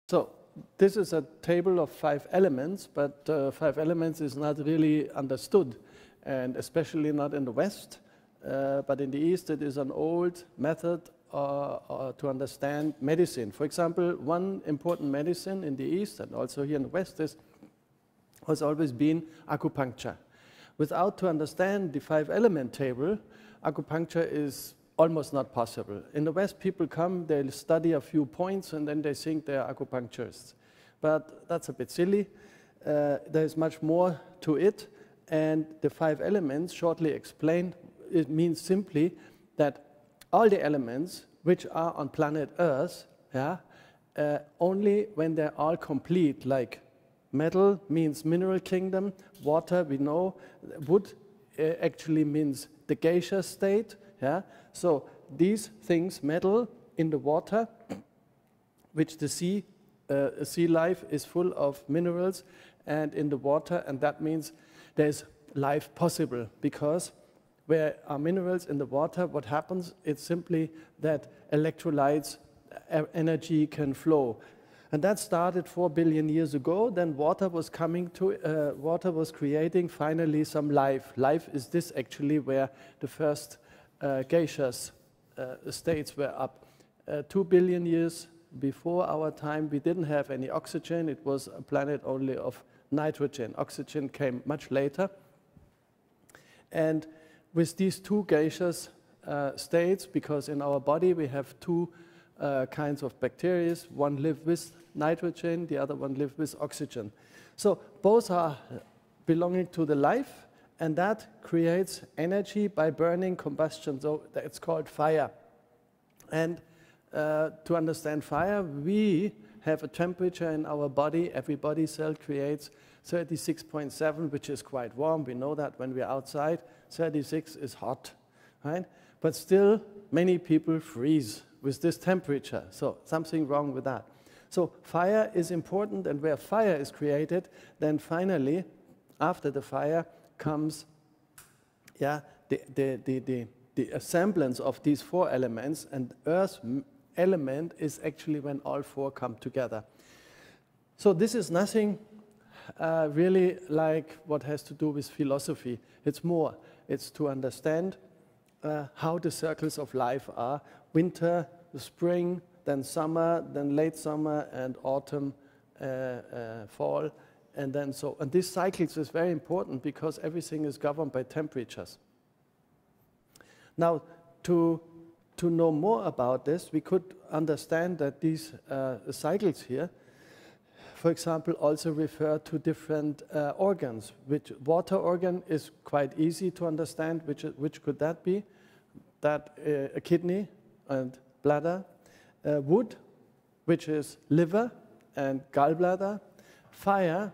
So this is a table of 5 elements, but 5 elements is not really understood, and especially not in the West. But in the East, it is an old method to understand medicine. For example, one important medicine in the East and also here in the West has always been acupuncture. Without to understand the 5-element table, acupuncture is almost not possible. In the West, people come, they study a few points, and then they think they are acupuncturists. But that's a bit silly. There is much more to it, and the 5 elements, shortly explained, it means simply that all the elements which are on planet Earth, only when they're all complete, like metal means mineral kingdom, water we know, wood actually means the gaseous state. So these things, metal in the water, which the sea life is full of minerals, and in the water, and that means there's life possible, because where are minerals in the water, what happens? It's simply that electrolytes, energy can flow. And that started 4 billion years ago. Then water was creating finally some life. Life is this actually where the first gaseous states were up. 2 billion years before our time, we didn't have any oxygen. It was a planet only of nitrogen. Oxygen came much later. And with these 2 gaseous states, because in our body we have 2 kinds of bacteria. One lives with nitrogen, the other one lives with oxygen. So both are belonging to the life, and that creates energy by burning combustion. So it's called fire. And to understand fire, we have a temperature in our body. Every body cell creates 36.7, which is quite warm. We know that when we're outside. 36 is hot, right? But still, many people freeze with this temperature. So something wrong with that. So fire is important, and where fire is created, then finally, after the fire comes the assemblance of these 4 elements, and Earth's element is actually when all 4 come together. So this is nothing really like what has to do with philosophy. It's more. It's to understand how the circles of life are. Winter, spring, then summer, then late summer, and autumn, fall, and then so. And this cycles is very important because everything is governed by temperatures. Now, to know more about this, we could understand that these cycles here, for example, also refer to different organs. Which water organ is quite easy to understand. Which could that be? That a kidney and bladder. Wood, which is liver and gallbladder. Fire,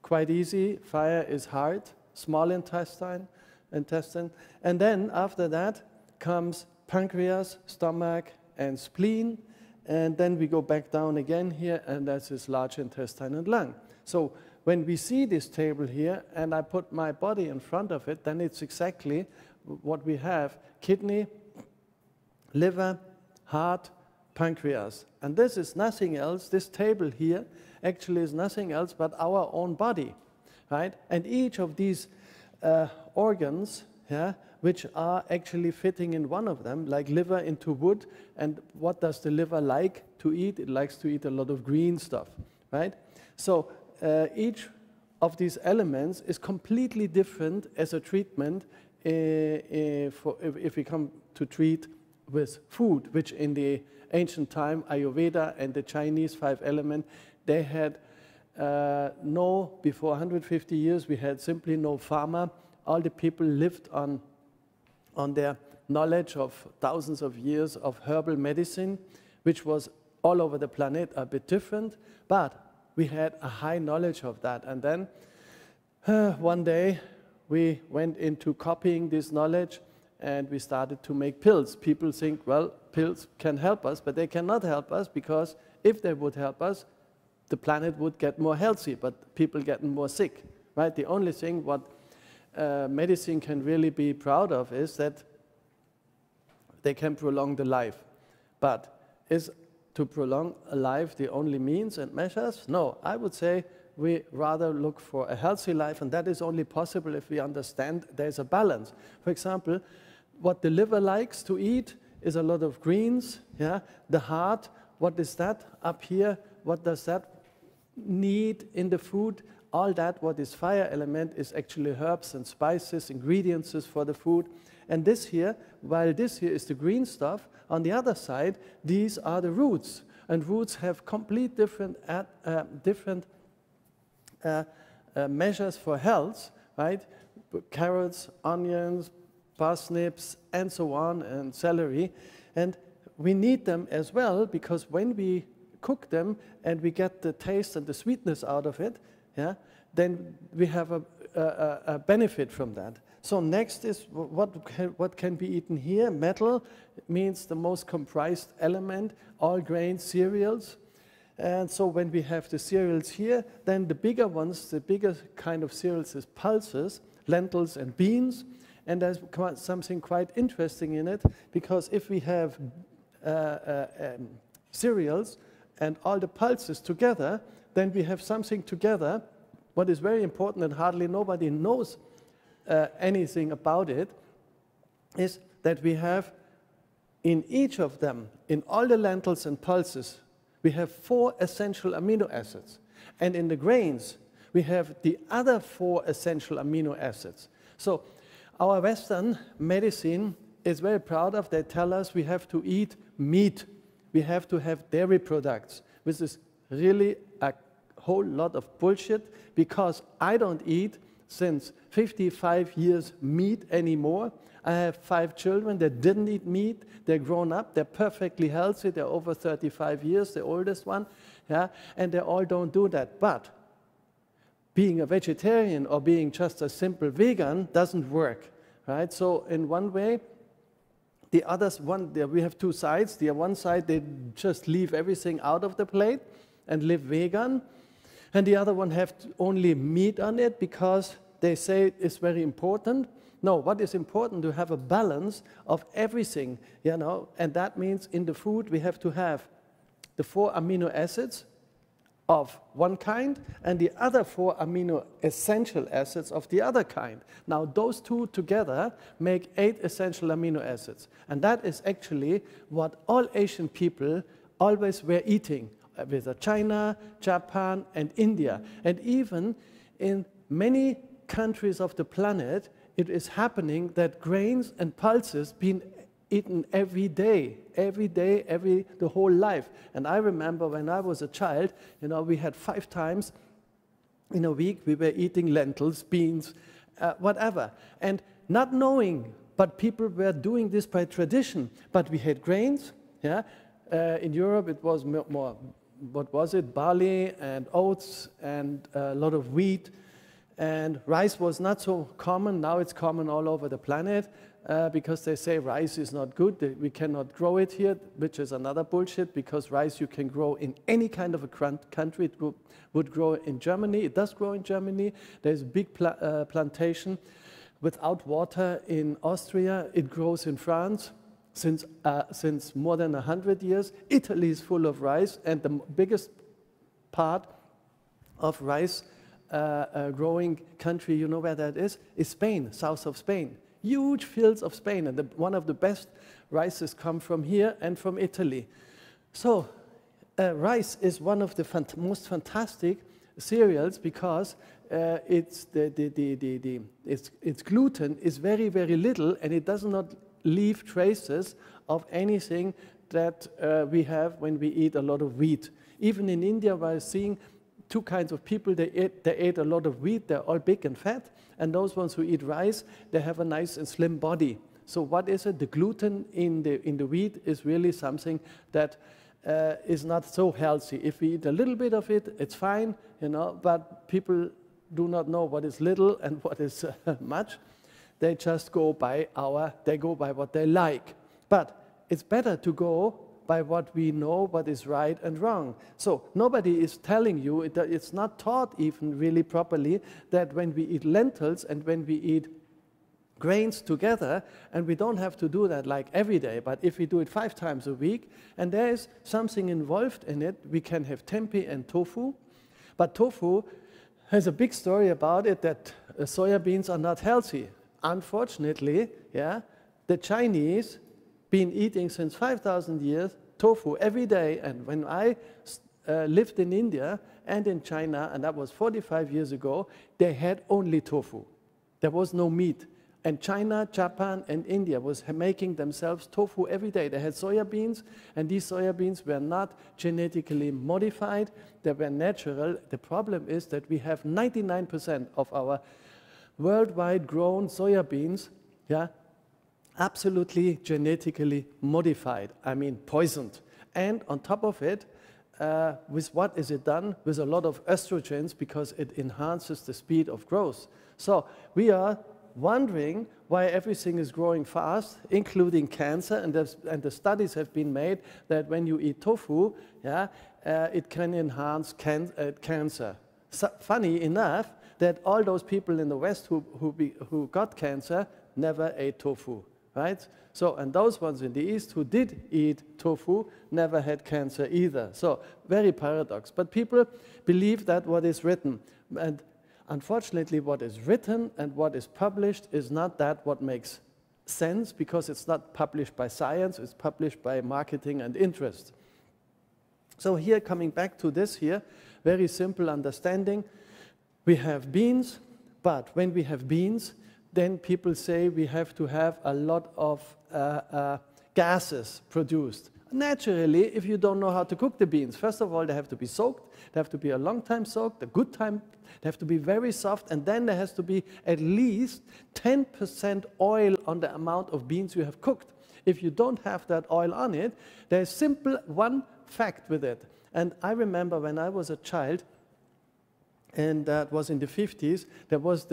quite easy. Fire is heart, small intestine. And then after that comes pancreas, stomach, and spleen. And then we go back down again here, and that's this large intestine and lung. So when we see this table here, and I put my body in front of it, then it's exactly what we have. Kidney, liver, heart, pancreas. And this is nothing else. This table here actually is nothing else but our own body, right? And each of these organs, which are actually fitting in one of them, like liver into wood. And what does the liver like to eat? It likes to eat a lot of green stuff, right? So each of these elements is completely different as a treatment if we come to treat with food, which in the ancient time, Ayurveda and the Chinese 5-element, they had before 150 years, we had simply no pharma. All the people lived on their knowledge of thousands of years of herbal medicine, which was all over the planet, a bit different, but we had a high knowledge of that. And then one day we went into copying this knowledge, and we started to make pills. People think, well, pills can help us, but they cannot help us, because if they would help us, the planet would get more healthy, but people getting more sick, right? The only thing what medicine can really be proud of is that they can prolong the life. But is to prolong a life the only means and measures? No, I would say we rather look for a healthy life, and that is only possible if we understand there's a balance. For example, what the liver likes to eat is a lot of greens. Yeah? The heart, what is that up here? What does that need in the food? All that, what is fire element, is actually herbs and spices, ingredients for the food. And this here, while this here is the green stuff, on the other side, these are the roots. And roots have complete different measures for health, right? Carrots, onions, parsnips, and so on, and celery. And we need them as well, because when we cook them and we get the taste and the sweetness out of it, yeah, then we have a benefit from that. So next is what can be eaten here. Metal means the most comprised element, all grain cereals. And so when we have the cereals here, then the bigger ones, the bigger kind of cereals is pulses, lentils and beans. And there's something quite interesting in it, because if we have cereals and all the pulses together, then we have something together. What is very important, and hardly nobody knows anything about it, is that we have in each of them, in all the lentils and pulses, we have 4 essential amino acids. And in the grains, we have the other 4 essential amino acids. So our Western medicine is very proud of. They tell us we have to eat meat. We have to have dairy products, which is really a whole lot of bullshit, because I don't eat since 55 years meat anymore. I have 5 children that didn't eat meat. They're grown up. They're perfectly healthy. They're over 35 years, the oldest one. Yeah? And they all don't do that. But being a vegetarian or being just a simple vegan doesn't work. Right? So in one way, the others, we have 2 sides. The one side, they just leave everything out of the plate and live vegan. And the other one have only meat on it because they say it's very important. No, what is important to have a balance of everything, you know, and that means in the food we have to have the 4 amino acids of one kind and the other 4 amino essential acids of the other kind. Now those 2 together make 8 essential amino acids, and that is actually what all Asian people always were eating, with China, Japan, and India. And even in many countries of the planet, it is happening that grains and pulses being eaten every day, the whole life. And I remember when I was a child, you know, we had 5 times in a week we were eating lentils, beans, whatever. And not knowing, but people were doing this by tradition. But we had grains, yeah. In Europe it was more, what was it, barley and oats and a lot of wheat. And rice was not so common. Now it's common all over the planet because they say rice is not good. We cannot grow it here, which is another bullshit, because rice you can grow in any kind of a country. It would grow in Germany. It does grow in Germany. There's a big plantation without water in Austria. It grows in France since more than 100 years. Italy is full of rice, and the biggest part of rice growing country, you know where that is Spain, south of Spain. Huge fields of Spain, and one of the best rices come from here and from Italy. So rice is one of the most fantastic cereals because its gluten is very, very little, and it does not leave traces of anything that we have when we eat a lot of wheat. Even in India, we're seeing 2 kinds of people. They ate a lot of wheat. They're all big and fat. And those ones who eat rice, they have a nice and slim body. So what is it? The gluten in the wheat is really something that is not so healthy. If we eat a little bit of it, it's fine, you know, but people do not know what is little and what is much. They just go by what they like. But it's better to go by what we know, what is right and wrong. So nobody is telling you, it's not taught even really properly, that when we eat lentils and when we eat grains together, and we don't have to do that like every day, but if we do it 5 times a week, and there is something involved in it, we can have tempeh and tofu. But tofu has a big story about it that soya beans are not healthy. Unfortunately, yeah, the Chinese been eating since 5,000 years tofu every day, and when I lived in India and in China, and that was 45 years ago, they had only tofu. There was no meat. And China, Japan, and India was making themselves tofu every day. They had soya beans, and these soya beans were not genetically modified. They were natural. The problem is that we have 99% of our worldwide grown soya beans, yeah, absolutely genetically modified. I mean, poisoned. And on top of it, with what is it done? With a lot of estrogens, because it enhances the speed of growth. So we are wondering why everything is growing fast, including cancer, and the studies have been made that when you eat tofu, yeah, it can enhance cancer. So, funny enough, that all those people in the West who got cancer never ate tofu, right? So, and those ones in the East who did eat tofu never had cancer either. So, very paradox. But people believe that what is written, and unfortunately, what is written and what is published is not that what makes sense, because it's not published by science, it's published by marketing and interest. So here, coming back to this here, very simple understanding. We have beans, but when we have beans, then people say we have to have a lot of gases produced. Naturally, if you don't know how to cook the beans, first of all, they have to be soaked. They have to be a long time soaked, a good time. They have to be very soft, and then there has to be at least 10% oil on the amount of beans you have cooked. If you don't have that oil on it, there's simple one fact with it. And I remember when I was a child, and that was in the 50s, there was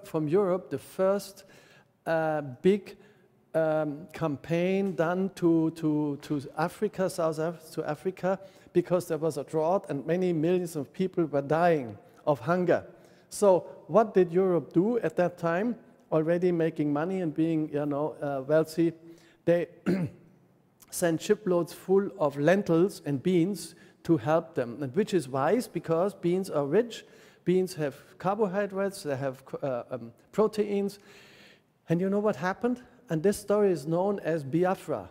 from Europe the first big campaign done to Africa, to Africa, because there was a drought and many millions of people were dying of hunger. So what did Europe do at that time, already making money and being, wealthy? They sent shiploads full of lentils and beans to help them, and which is wise, because beans are rich. Beans have carbohydrates, they have proteins. And you know what happened? And this story is known as Biafra.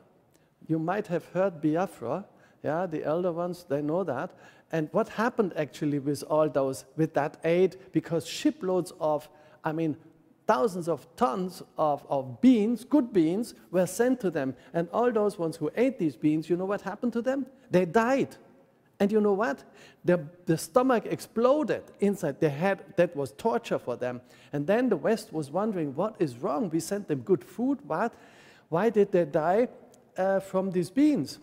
You might have heard Biafra. Yeah, the elder ones, they know that. And what happened actually with all those, with that aid, because shiploads of, thousands of tons of beans, good beans, were sent to them. And all those ones who ate these beans, you know what happened to them? They died. And you know what? The stomach exploded inside. That was torture for them. And then the West was wondering, what is wrong? We sent them good food. Why did they die from these beans?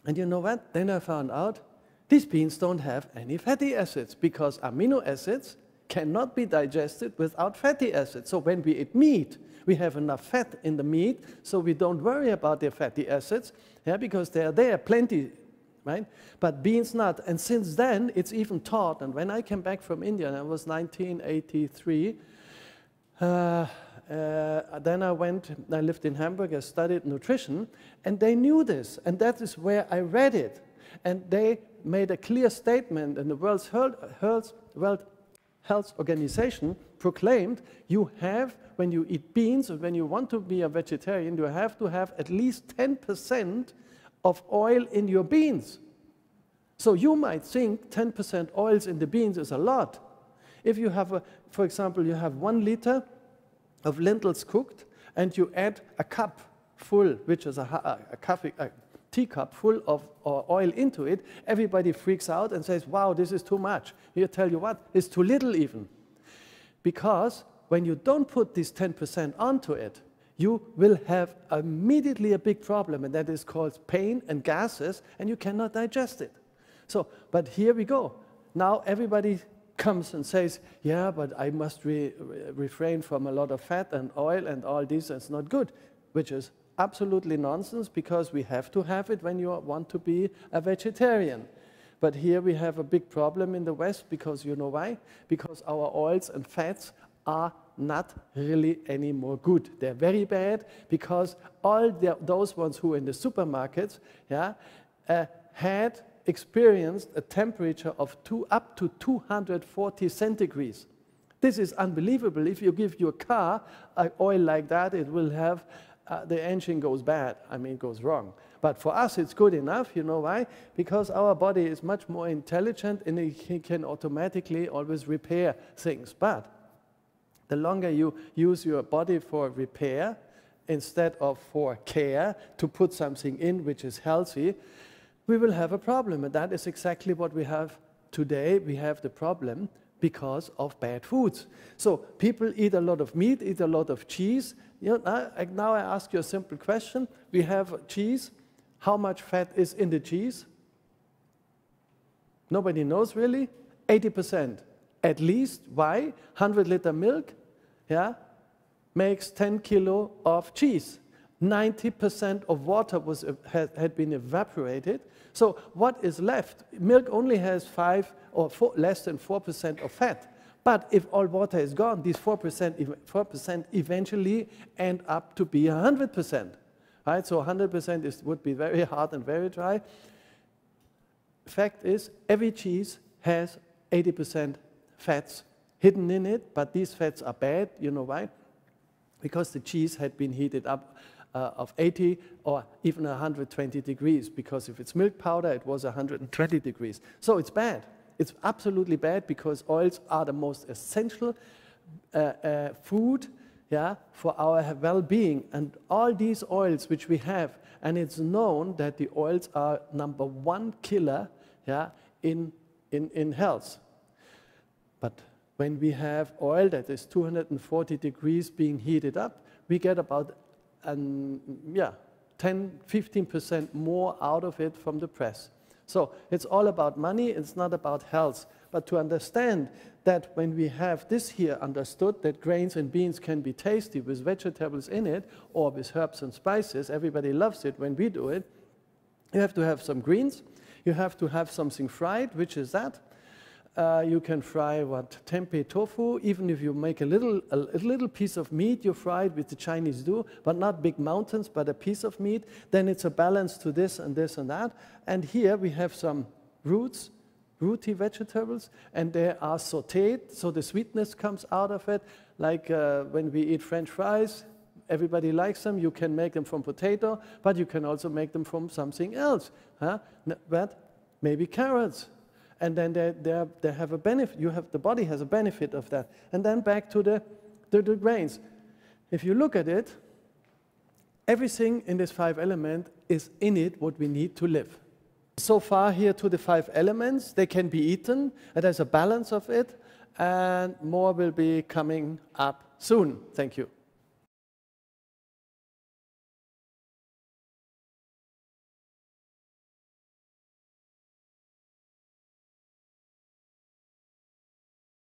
And you know what? Then I found out these beans don't have any fatty acids, because amino acids cannot be digested without fatty acids. So when we eat meat, we have enough fat in the meat, so we don't worry about the fatty acids, yeah, because they are there, plenty, right? But beans not. And since then, it's even taught. And when I came back from India, and I was 1983, then I lived in Hamburg, I studied nutrition, and they knew this, and that is where I read it. And they made a clear statement, and the World Health Organization proclaimed, you have, when you eat beans, and when you want to be a vegetarian, you have to have at least 10% of oil in your beans. So you might think 10% oils in the beans is a lot. If you have, for example, you have 1 liter of lentils cooked, and you add a cup full, which is a teacup full of oil into it, everybody freaks out and says, wow, this is too much. Here, tell you what, it's too little even. Because when you don't put this 10% onto it, you will have immediately a big problem, and that is called pain and gases, and you cannot digest it. So, but here we go. Now everybody comes and says, yeah, but I must refrain from a lot of fat and oil and all this, it's not good, which is absolutely nonsense, because we have to have it when you want to be a vegetarian. But here we have a big problem in the West, because you know why? Because our oils and fats are not really any more good. They're very bad because all those ones who in the supermarkets had experienced a temperature of up to 240 centigrades. This is unbelievable. If you give your car oil like that, it will have, the engine goes bad. I mean, it goes wrong. But for us, it's good enough. You know why? Because our body is much more intelligent and it can automatically always repair things. But the longer you use your body for repair instead of for care, to put something in which is healthy, we will have a problem. And that is exactly what we have today. We have the problem because of bad foods. So people eat a lot of meat, eat a lot of cheese. You know, now I ask you a simple question. We have cheese. How much fat is in the cheese? Nobody knows really. 80%. At least. Why? 100-liter milk, makes 10 kilo of cheese. 90% of water had been evaporated. So what is left? Milk only has 5 or less than 4% of fat. But if all water is gone, these 4% eventually end up to be 100%. Right? So 100% would be very hard and very dry. Fact is, every cheese has 80% fats hidden in it, but these fats are bad. You know why? Because the cheese had been heated up of 80 or even 120 degrees, because if it's milk powder, it was 120 degrees. So it's bad. It's absolutely bad because oils are the most essential food for our well-being. And all these oils which we have, and it's known that the oils are #1 killer in health. But when we have oil that is 240 degrees being heated up, we get about 10–15% more out of it from the press. So it's all about money, it's not about health. But to understand that when we have this here understood, that grains and beans can be tasty with vegetables in it or with herbs and spices, everybody loves it when we do it, you have to have some greens, you have to have something fried, which is that. You can fry tempeh tofu. Even if you make a little piece of meat, you fry it with the Chinese do, but not big mountains, but a piece of meat. Then it's a balance to this and this and that. And here we have some rooty vegetables, and they are sautéed, so the sweetness comes out of it. Like when we eat French fries, everybody likes them. You can make them from potato, but you can also make them from something else. But maybe carrots. And then they have a benefit. The body has a benefit of that. And then back to the grains. If you look at it, everything in this 5 element is in it what we need to live. So far here to the 5 elements, they can be eaten, and there's a balance of it, and more will be coming up soon. Thank you.